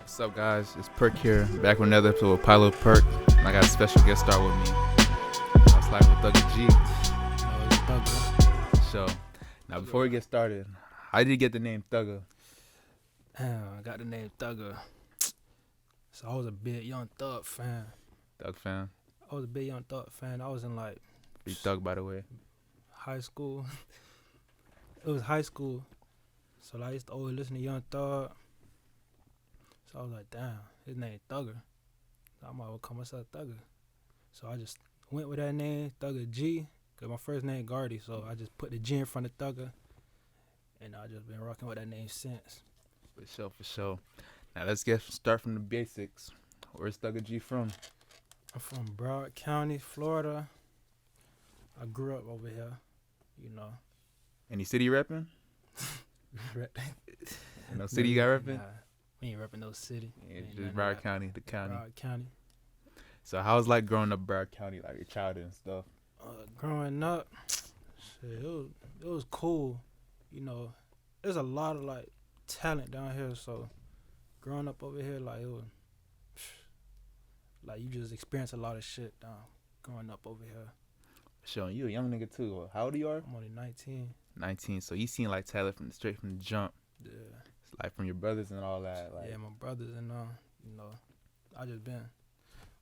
What's up, guys? It's Perk here, back with another episode of PALEWITHPERK. And I got a special guest star with me. I was like with Thugga G. Oh, it's Thugga. So, now before we get started, how did you get the name Thugga? I got the name Thugga. So I was a big Young Thug fan. Thug fan? I was a big Young Thug fan. I was in like Free Thug, by the way. high school. It was high school. So like, I used to always listen to Young Thug. So I was like, damn, his name Thugga. So I might as well call myself Thugga. So I just went with that name, Thugga G. Cause my first name Gardy, so I just put the G in front of Thugga. And I just been rocking with that name since. For sure. Now let's start from the basics. Where's Thugga G from? I'm from Broward County, Florida. I grew up over here, you know. Any city repping? No city you got repping? Nah, we ain't repping no city. Yeah, Ain't just none of Broward that. County, the county. Broward County. So how was like growing up Broward County, like your childhood and stuff? Growing up, shit, it was cool. You know, there's a lot of like talent down here. So growing up over here, like it was, like you just experience a lot of shit down growing up over here. Sure, you a young nigga too. How old you are? I'm only 19. 19. So you seen like talent straight from the jump. Yeah. It's like from your brothers and all that. Like, Yeah, my brothers and you know, I just been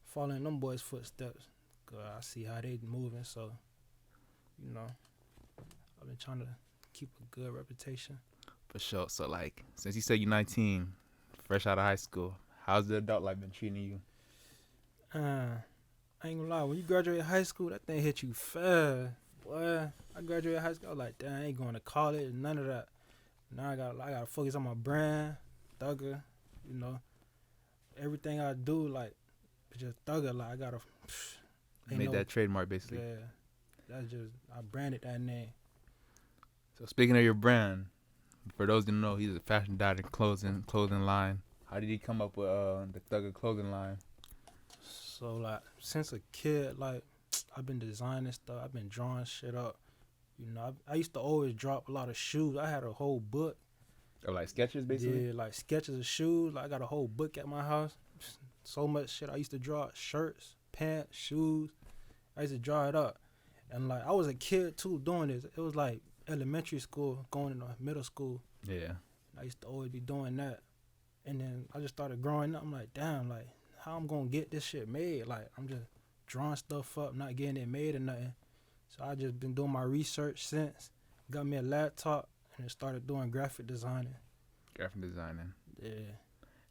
following them boys' footsteps. Cause I see how they moving, so you know, I've been trying to keep a good reputation. For sure. So like, since you said you're 19, fresh out of high school, how's the adult life been treating you? I ain't gonna lie, when you graduate high school, that thing hit you fast. Boy, I graduated high school, I was like, damn, I ain't going to college, none of that. Now I gotta focus on my brand, Thugga, you know. Everything I do, like, it's just Thugga, like, I gotta... Made that trademark, basically. Yeah, that's just, I branded that name. So speaking of your brand, for those who don't know, he's a fashion designer, clothing line. How did he come up with the Thugga clothing line? So, like, since a kid, like, I've been designing stuff. I've been drawing shit up. You know, I used to always drop a lot of shoes. I had a whole book. Or like sketches, basically? Yeah, like sketches of shoes. Like, I got a whole book at my house. So much shit. I used to draw shirts, pants, shoes. I used to draw it up. And, like, I was a kid, too, doing this. It was, like, elementary school, going into middle school. Yeah. I used to always be doing that. And then I just started growing up. I'm like, damn, like, how I'm gonna get this shit made? Like, I'm just drawing stuff up, not getting it made or nothing. So I just been doing my research since. Got me a laptop and started doing graphic designing. Graphic designing. Yeah.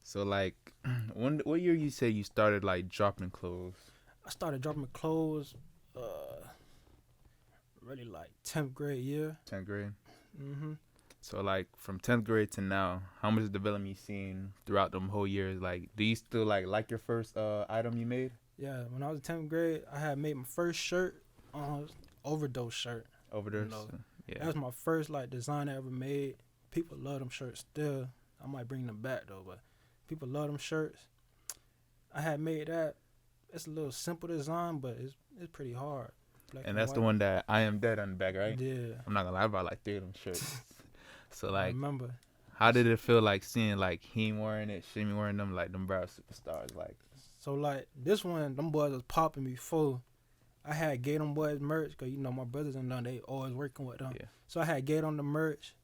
So like, what year you say you started like dropping clothes? I started dropping clothes, really like 10th grade year. 10th grade? Mm-hmm. So like from 10th grade to now, how much development you seen throughout them whole years? Like, do you still like your first item you made? Yeah, when I was in 10th grade, I had made my first shirt, overdose shirt. Overdose? You know, Yeah. That was my first like design I ever made. People love them shirts still. I might bring them back though, but people love them shirts. I had made that. It's a little simple design, but it's pretty hard. Black And that's white. the one that I Am Dead on the back, right? Yeah. I'm not gonna lie, I bought like 3 of them shirts. So I like, remember. how did it feel like seeing like him wearing it, Shimmy wearing them, like them Broward superstars? Like, So like this one, them boys was popping before. I had gave them boys merch, cause you know my brothers and them, they always working with them. Yeah. So I had gave them the merch.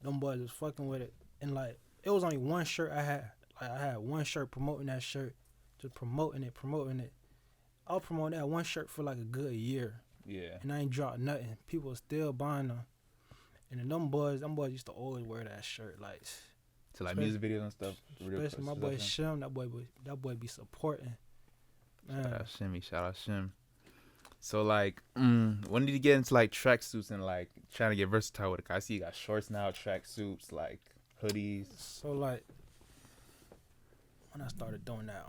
Them boys was fucking with it, and like it was only one shirt I had. Like I had one shirt promoting that shirt, just promoting it. I was promoting that one shirt for like a good year, yeah. and I ain't dropped nothing. People was still buying them, and then them boys used to always wear that shirt, like. To like music videos and stuff. Especially my boy Shim, that boy be supporting. Man. Shout out Shim. So like, when did you get into like tracksuits and like trying to get versatile with it? I see you got shorts now, tracksuits, like hoodies. So like, when I started doing that,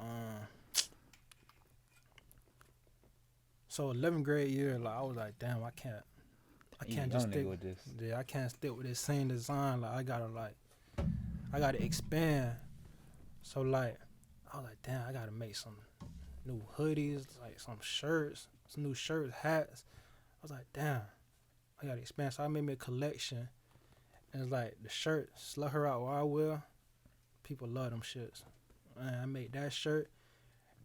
so 11th grade year, like I was like, damn, I can't just stick with this. Yeah, I can't stick with this same design. Like I gotta expand. So like, I was like, damn, I gotta make some new hoodies, like some shirts, some new shirts, hats. I was like, damn, I gotta expand. So I made me a collection. And it's like the shirt, Slut Her Out Where I Will. People love them shits. And I made that shirt,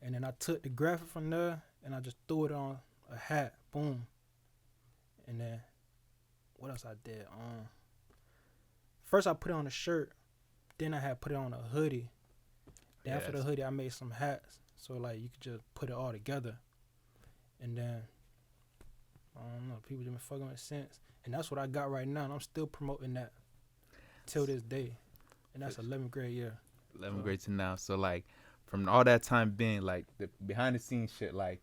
and then I took the graphic from there, and I just threw it on a hat. Boom. And then what else I did? First I put it on a shirt, then I had put it on a hoodie. Then after the hoodie, I made some hats, so like you could just put it all together. And then I don't know, people just been fucking with since, and that's what I got right now. And I'm still promoting that till this day, and that's 11th grade year. 11th grade to now. So like from all that time being like the behind the scenes shit, like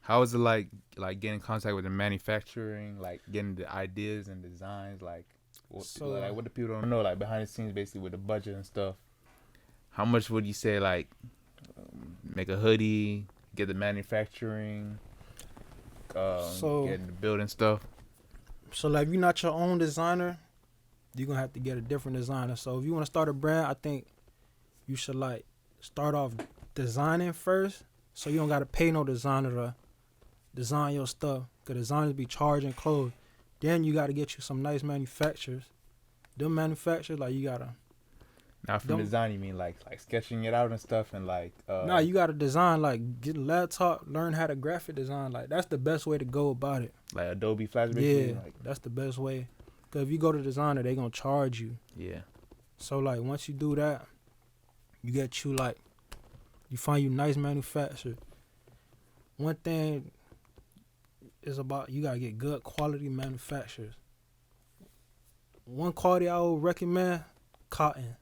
how is it like getting in contact with the manufacturing, like getting the ideas and designs, like what the people don't know, like behind the scenes basically with the budget and stuff. How much would you say like make a hoodie, get the manufacturing, getting the building stuff? So like if you're not your own designer, you're gonna have to get a different designer. So if you want to start a brand, I think you should like start off designing first, so you don't gotta pay no designer to design your stuff, cause designers be charging clothes. Then you gotta get you some nice manufacturers. Them manufacturers, like you gotta. Now from design, you mean like sketching it out and stuff, and like. Nah, you gotta design, like get a laptop, learn how to graphic design. Like that's the best way to go about it. Like Adobe Flash. Yeah, like, that's the best way. Cause if you go to designer, they gonna charge you. Yeah. So like once you do that, you get you like, you find you nice manufacturer. One thing is about you gotta get good quality manufacturers. One quality I would recommend, cotton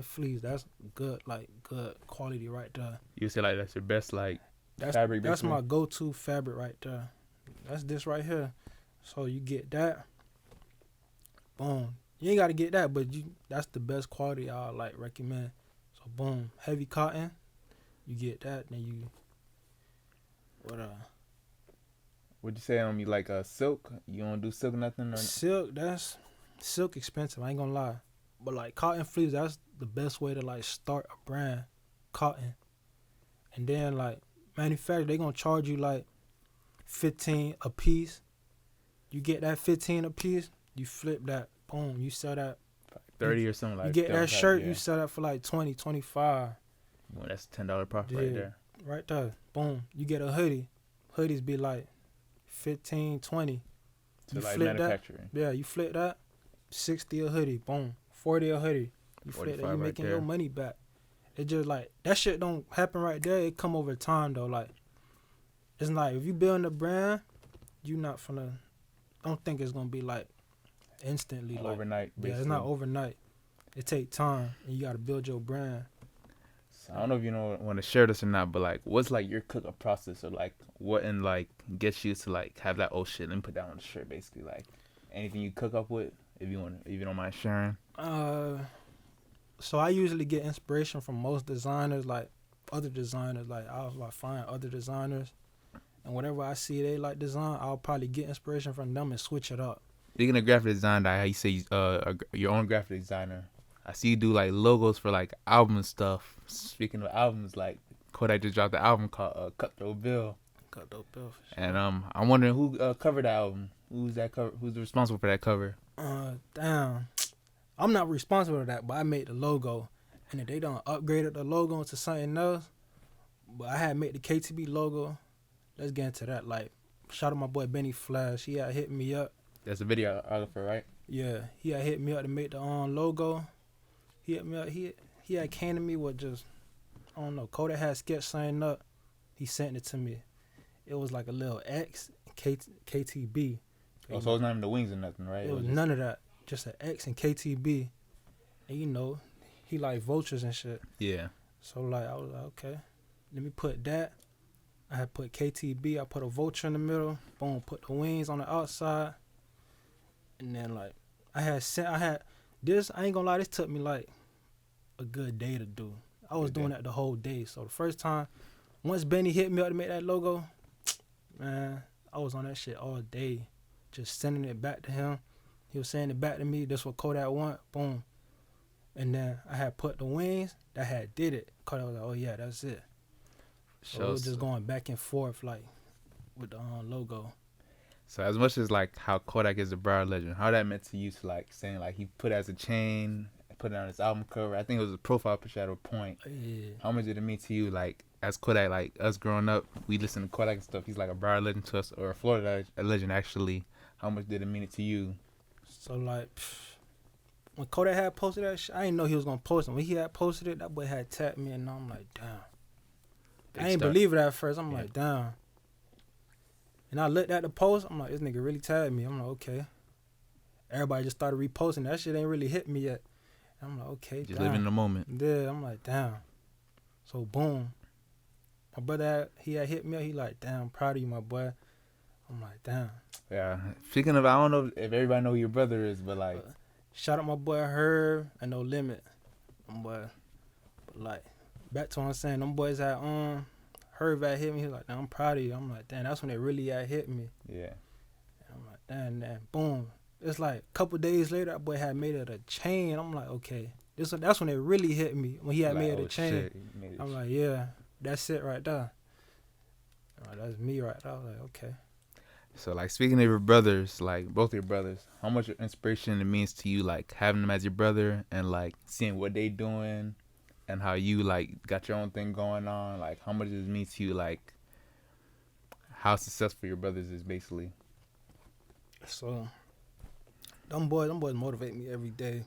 fleece. That's good, like good quality right there. You say like that's your best like fabric. That's my go-to fabric right there. That's this right here. So you get that. Boom. You ain't gotta get that, but that's the best quality I like recommend. So boom, heavy cotton. You get that, then you What'd you say on me like silk? You don't do silk nothing or silk expensive, I ain't gonna lie. But like cotton fleece, that's the best way to like start a brand. Cotton. And then like manufacturer, they gonna charge you like $15 a piece. You get that $15 a piece, you flip that, boom, you sell that 30 or something like that. You get that shirt, you sell that for like 20, 25. Well, that's $10 profit right there. Right there. Boom. You get a hoodie. Hoodies be like 15, 20. So you like flip manufacturing. That. Yeah, you flip that. 60 a hoodie. Boom. 40 a hoodie. You flip that. You making your money back. It just like that shit don't happen right there. It come over time though. Like it's like if you building a brand, you not finna. Don't think it's gonna be like instantly. Overnight. Like, yeah, it's not overnight. It take time, and you gotta build your brand. So I don't know if you want to share this or not, but like, what's like your cooking process, or like what and like gets you to like have that shit? Let me put that on the shirt, basically. Like anything you cook up with, if you don't mind sharing. So I usually get inspiration from most designers, like other designers. Like I'll find other designers, and whatever I see they like design, I'll probably get inspiration from them and switch it up. Speaking of graphic design, how you say your own graphic designer? I see you do like logos for like album stuff. Speaking of albums, like Kodak just dropped the album called Cutthroat Bill. Cutthroat Bill. For sure. And I'm wondering who covered the album. Who's that cover? Who's responsible for that cover? Damn. I'm not responsible for that, but I made the logo, and if they done upgraded the logo into something else, but I had made the KTB logo. Let's get into that. Like, shout out my boy Benny Flash. He had hit me up. That's a videographer, right? Yeah, he had hit me up to make the logo. He hit me up. He had came to me with just, I don't know, Kodak had sketch signing up. He sent it to me. It was like a little X, KTB. Oh, so it was not even the wings or nothing, right? It was none of that. Just an X and KTB. And you know, he like vultures and shit. Yeah. So like, I was like, okay, let me put that. I had put KTB. I put a vulture in the middle. Boom, put the wings on the outside. And then like, I had this, I ain't gonna lie, this took me like a good day to do. I was doing that the whole day. So the first time, once Benny hit me up to make that logo, man, I was on that shit all day. Just sending it back to him. He was sending it back to me. This what Kodak want. Boom. And then I had put the wings. That had did it. Kodak was like, oh yeah, that's it. So it was just going back and forth like with the logo. So as much as like how Kodak is a broad legend, how that meant to you to like saying like he put as a chain put it on his album cover. I think it was a profile picture at a point. Yeah. How much did it mean to you, like, as Kodak, like, us growing up, we listen to Kodak and stuff. He's like a Broward legend to us, or a Florida legend, actually. How much did it mean it to you? So, like, when Kodak had posted that shit, I didn't know he was going to post it. When he had posted it, that boy had tapped me, and I'm like, damn. I ain't believe it at first. I'm like, damn. And I looked at the post. I'm like, this nigga really tagged me. I'm like, okay. Everybody just started reposting. That shit ain't really hit me yet. I'm like, okay, Just damn. living in the moment. Yeah, I'm like, damn. So, boom. My brother, he had hit me up. He like, damn, proud of you, my boy. I'm like, damn. Yeah. Speaking of, I don't know if everybody know who your brother is, but, like. Shout out my boy Herb and No Limit. Boy. But, like, back to what I'm saying, them boys had Herb had hit me. He was like, damn, I'm proud of you. I'm like, damn, that's when they really had hit me. Yeah. And I'm like, damn, boom. It's like a couple days later, that boy had made it a chain. I'm like, okay. That's when it really hit me, when he had made it a chain. Shit, I'm like, yeah, that's it right there. Like, that's me right there. I was like, okay. So, like, speaking of your brothers, like, both your brothers, how much inspiration it means to you, like, having them as your brother and, like, seeing what they doing and how you, like, got your own thing going on? Like, how much does it mean to you, like, how successful your brothers is, basically? So, them boys motivate me every day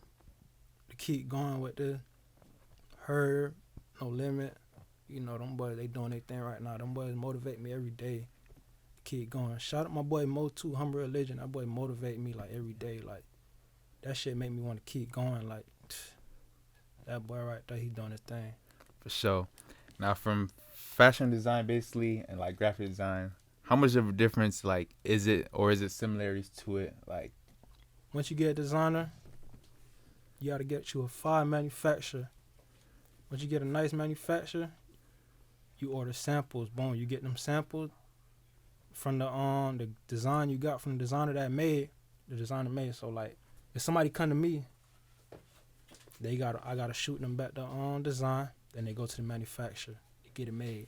to keep going with this. Herb, No Limit. You know, them boys, they doing their thing right now. Them boys motivate me every day to keep going. Shout out my boy Mo too, Humble Religion. That boy motivate me, like, every day. Like, that shit make me want to keep going. Like, that boy right there, he doing his thing. For sure. Now, from fashion design, basically, and, like, graphic design, how much of a difference, like, is it, or is it similarities to it? Like, once you get a designer, you got to get you a fine manufacturer. Once you get a nice manufacturer, you order samples. Boom, you get them samples from the design you got from the designer the designer made. So, like, if somebody come to me, I gotta shoot them back the design, then they go to the manufacturer to get it made.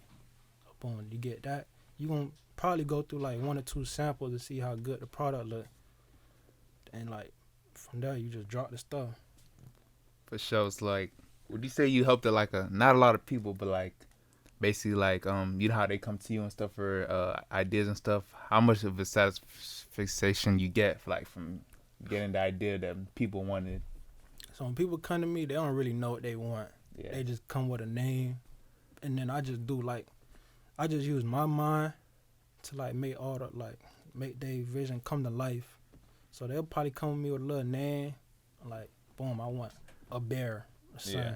So, boom, you get that. You gonna probably go through like 1 or 2 samples to see how good the product look, and, like, from there you just drop the stuff. for sure, it's like, would you say you helped like not a lot of people, but, like, basically, like, you know how they come to you and stuff for ideas and stuff? How much of a satisfaction you get, like, from getting the idea that people wanted? So when people come to me, they don't really know what they want. Yeah. They just come with a name, and then I just use my mind to, like, make their vision come to life. So they'll probably come with me with a little name, like, boom, I want a bear or something. Yeah.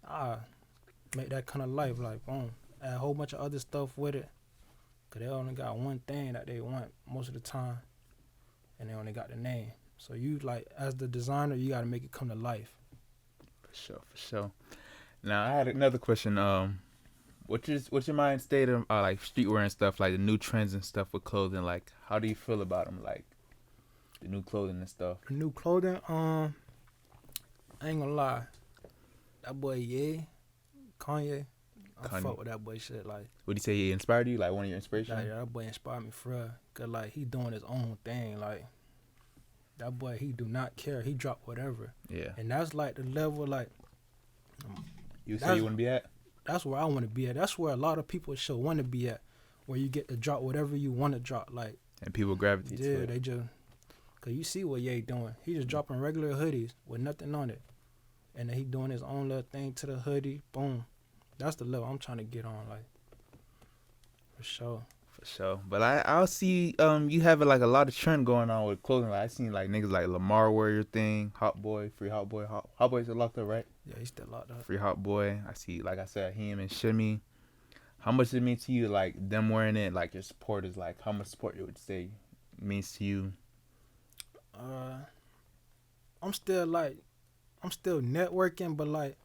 I make that kind of life, like, boom, add a whole bunch of other stuff with it, because they only got one thing that they want most of the time, and they only got the name. So you, like, as the designer, you got to make it come to life. For sure. Now, I had another question. What's your mind state of like streetwear and stuff, like the new trends and stuff with clothing? Like, how do you feel about them, like the new clothing and stuff? The new clothing, I ain't gonna lie, that boy Kanye, I fuck with that boy shit. Like, Would you say he inspired you? Like, one of your inspirations? yeah, that boy inspired me for real. Cause, like, he doing his own thing. Like, that boy, he do not care. He drop whatever. Yeah. And that's, like, the level, like, You say you want to be at? That's where I want to be at. That's where a lot of people should want to be at, where you get to drop whatever you want to drop. Like, and people gravitate to it. Yeah, they just, cause you see what Ye doing. He just dropping regular hoodies with nothing on it, and then he doing his own little thing to the hoodie. Boom, that's the level I'm trying to get on. Like, for sure. For sure. But I'll see you having like a lot of trend going on with clothing. Like, I seen like niggas like Lamar wear your thing, Hot Boy, Free Hot Boy. Hot Boy's still locked up, right? Yeah, he's still locked up. Free Hot Boy. I see, like I said, him and Shimmy. How much does it mean to you, like, them wearing it, like, your supporters? Like, how much support you would say means to you? I'm still networking, but, like,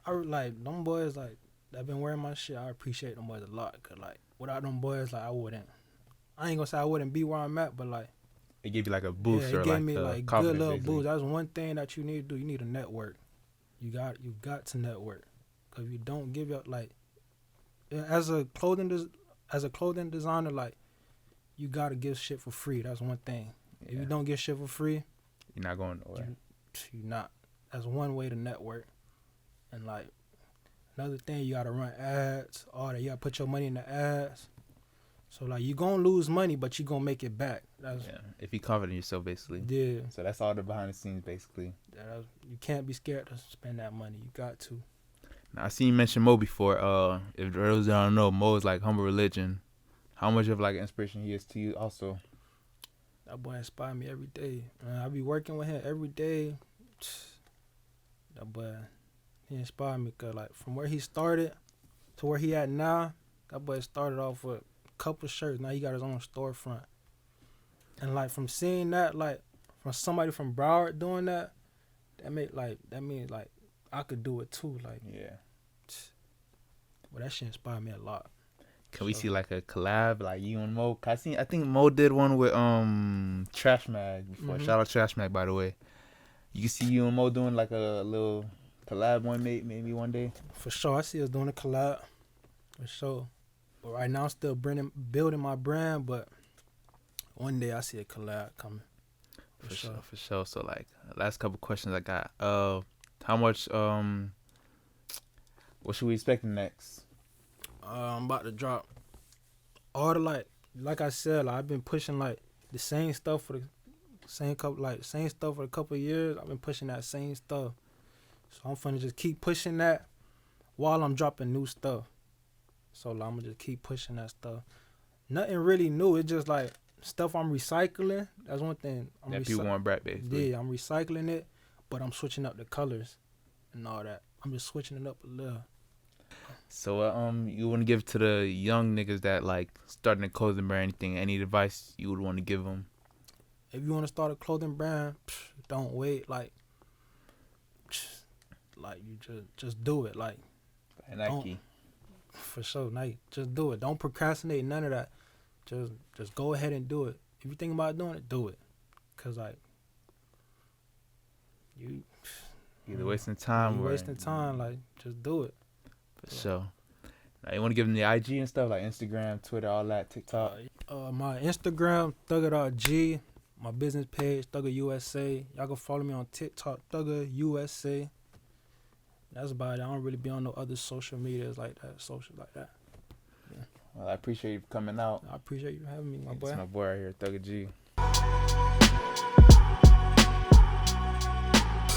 them boys, like, that been wearing my shit. I appreciate them boys a lot, cause, like, without them boys, like, I ain't gonna say I wouldn't be where I'm at, but, like, It gave you like a boost, yeah, or it gave like me a like confidence, good little basically. boost. That's one thing that you need to do. You need a network. You got to network, cause if you don't give up, like, as a clothing designer, like, you gotta give shit for free. That's one thing. Yeah. If you don't get shit for free, You're not going nowhere. you not. That's one way to network. And like another thing, you gotta run ads, all that. You gotta put your money in the ads. So like you gonna lose money, but you gonna make it back. That's, Yeah, if you confident in yourself, basically. yeah. So that's all the behind the scenes, basically. You can't be scared to spend that money. You got to. Now, I seen you mention Mo before. If those that don't know, Mo is like Humble Religion. How much of like inspiration he is to you, also? That boy inspired me every day. I be working with him every day. That boy, he inspired me because like from where he started to where he at now, that boy started off with a couple shirts. Now he got his own storefront. And like from seeing that, like from somebody from Broward doing that, that means like I could do it too. Like Yeah. Well, that shit inspired me a lot. Can we see like a collab, like you and Mo? I think Mo did one with Trash Mag before. Shout out Trash Mag, by the way. You can see you and Mo doing like a little collab maybe one day. For sure, I see us doing a collab. For sure. But right now, I'm still building my brand. But one day, I see a collab coming. For sure. So like, last couple questions I got. How much? What should we expect next? I'm about to drop all the like I said, like I've been pushing like the same stuff for the same stuff for a couple of years. I've been pushing that same stuff, so I'm finna just keep pushing that while I'm dropping new stuff. So like, I'm gonna just keep pushing that stuff. Nothing really new. It's just like stuff I'm recycling. That's one thing. People want Brett, basically. Yeah, I'm recycling it, but I'm switching up the colors and all that. I'm just switching it up a little. So you want to give to the young niggas that like starting a clothing brand, any advice you would want to give them? If you want to start a clothing brand, don't wait. Like you just do it. Like Nike. For sure, Nike. Just do it. Don't procrastinate. None of that. Just go ahead and do it. If you think about doing it, do it. Cause like you either wasting time or wasting time. Like just do it. For sure. Now, you want to give them the IG and stuff like Instagram, Twitter, all that, TikTok? My Instagram, Thugga.g. My business page, Thugga USA. Y'all can follow me on TikTok, Thugga USA. That's about it. I don't really be on no other social medias like that. Yeah. Well, I appreciate you coming out. I appreciate you having me, my boy. It's my boy right here, Thugga G.